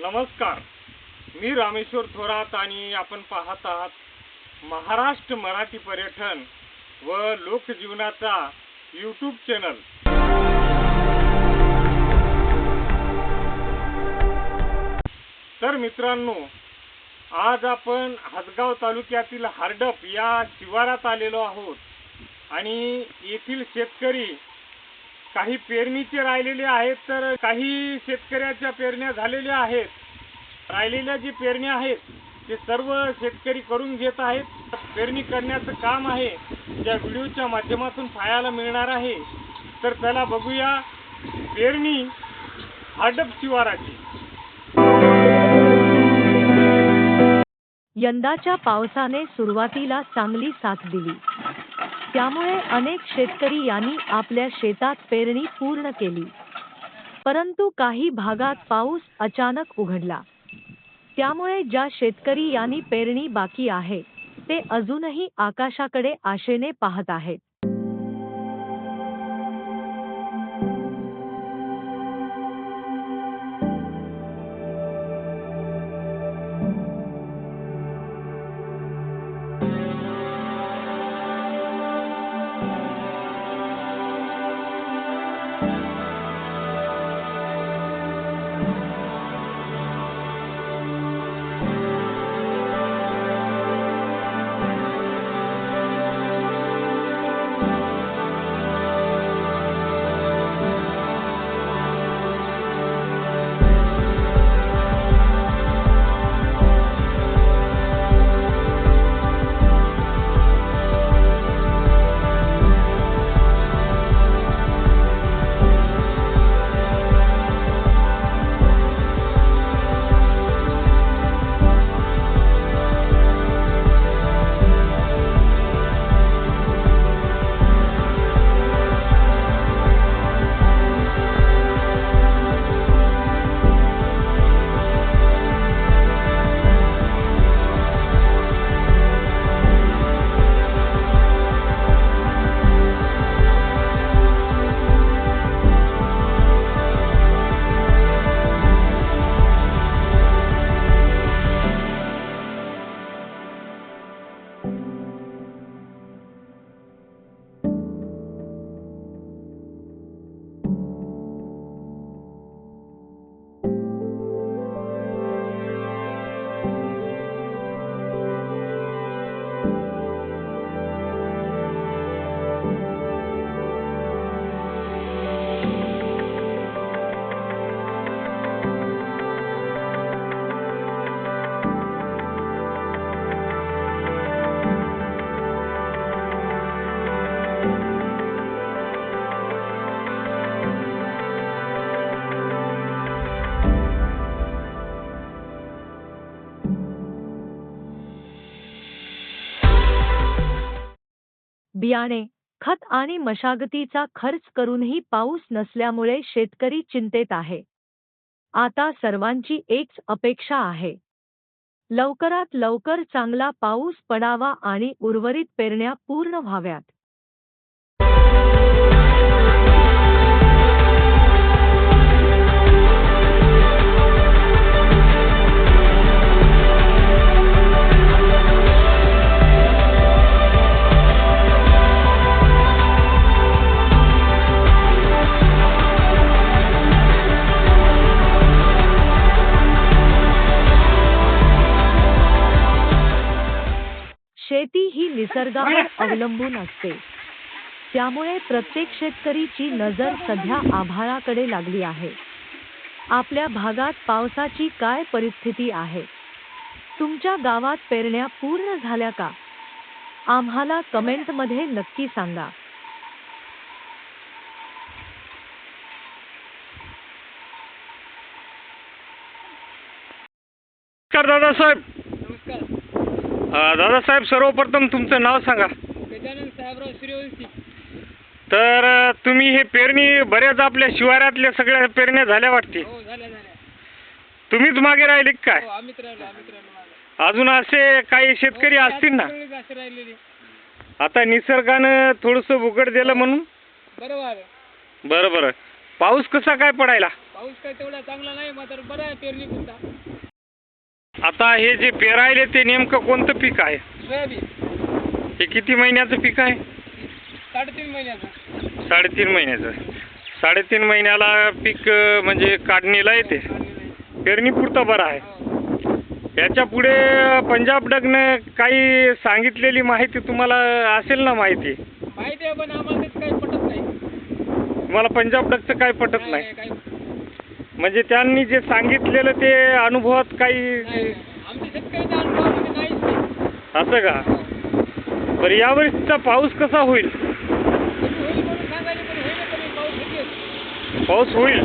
नमस्कार, मी रामेश्वर थोरात आणि आपण पाहत आहात महाराष्ट्र मराठी पर्यटन व लोकजीवनाचा यूट्यूब चॅनल। तर मित्रांनो, आज आपण हदगाव तालुक्यातील हरडप या शिवारात आलेलो आहोत आणि येथील शेतकरी काही पेरणीचे राहिलेले आहेत, तर काही शेतकऱ्याच्या पेरण्या झालेल्या आहेत। राहिलेल्या जी पेरण्या आहेत ते सर्व शेतकरी करून घेत आहेत। पेरणी करण्याचं काम आहे त्या व्हिडिओच्या माध्यमातून पाहायला मिळणार आहे। तर चला बघूया पेरणी हरडप शिवाराची। यंदाच्या पावसाने सुरुवातीला चांगली साथ दिली, त्यामुळे अनेक शेतकरी यांनी आपल्या शेतात पेरणी पूर्ण केली। परंतु काही भागात पाऊस अचानक उघडला, त्यामुळे ज्या शेतकरी यांनी पेरणी बाकी आहे ते अजूनही आकाशाकडे आशेने पाहत आहेत। बियाणे, खत आणि मशागतीचा खर्च करूनही पाऊस नसल्यामुळे शेतकरी चिंतेत आहे। आता सर्वांची एकच अपेक्षा आहे, लवकरात लवकर चांगला पाऊस पडावा आणि उर्वरित पेरण्या पूर्ण व्हाव्यात। शेती ही निसर्गावर अवलंबून असते, त्यामुळे प्रत्येक शेतकरीची नजर सध्या आभाळाकडे लागली आहे। आपल्या भागात पावसाची काय परिस्थिती आहे? तुमच्या गावात पेरण्या पूर्ण झाल्या का? आम्हाला कमेंटमध्ये नक्की सांगा। नमस्कार दादासाहेब। दादासाहेब, सर्वप्रथम तुमचं नाव सांगा। गजानन साहेबराव सूर्यवंशी। तर तुम्ही हे पेरणी बऱ्याच आपल्या शिवारातल्या सगळ्या पेरण्या झाल्या वाटते। हो, झाल्या झाल्या। तुम्हीच मागे राहिले काय? हो, आम्हीच राहिलो मागे। अजून असे काही शेतकरी असतील ना? असे राहिलेले। आता निसर्गानं थोडंसं उघड दिलं म्हणून बरोबर। बरं बरं। पाऊस कसा काय पडायला? पाऊस काय तेवढा चांगला नाही, मात्र बरं आहे पेरणी पुरता. आता हे जे पेरायले ते नेमकं कोणतं पीक आहे? सोयाबीन हे किती महिन्याचं पीक आहे? 3.5 महिन्याचा. 3.5 महिन्याचं. 3.5 महिन्याला पीक म्हणजे काढणीला येते. पेरणी पुरतं बरं आहे. याच्या पुढे पंजाब डगनं काही सांगितलेली माहिती तुम्हाला असेल ना माहिती? माहिती आहे, पण आम्हाला तेच काही पटत नाही. तुम्हाला पंजाब डगचं काही पटत नाही? काही म्हणजे त्यांनी जे सांगितलेलं ते अनुभवात काही नाही. आमच्या शेतकऱ्याच्या अनुभवामध्ये नाहीच नाही. असं का? बरं, यावर्षीचा पाऊस कसा होईल? होईल म्हणून सांगायचे, पण होईल कधी पाऊस होते. पाऊस होईल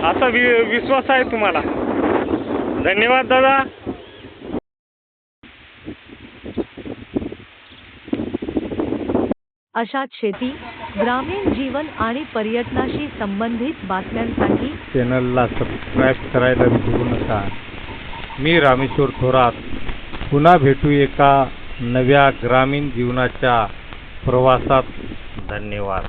असा विश्वास आहे तुम्हाला? धन्यवाद दादा. अशाच शेती, ग्रामीण जीवन आणि पर्यटनाशी संबंधित बातम्यांसाठी चॅनलला सबस्क्राईब करायला विसरू नका. मी रामेश्वर थोरात. पुन्हा भेटू एका नव्या ग्रामीण जीवनाच्या प्रवासात. धन्यवाद.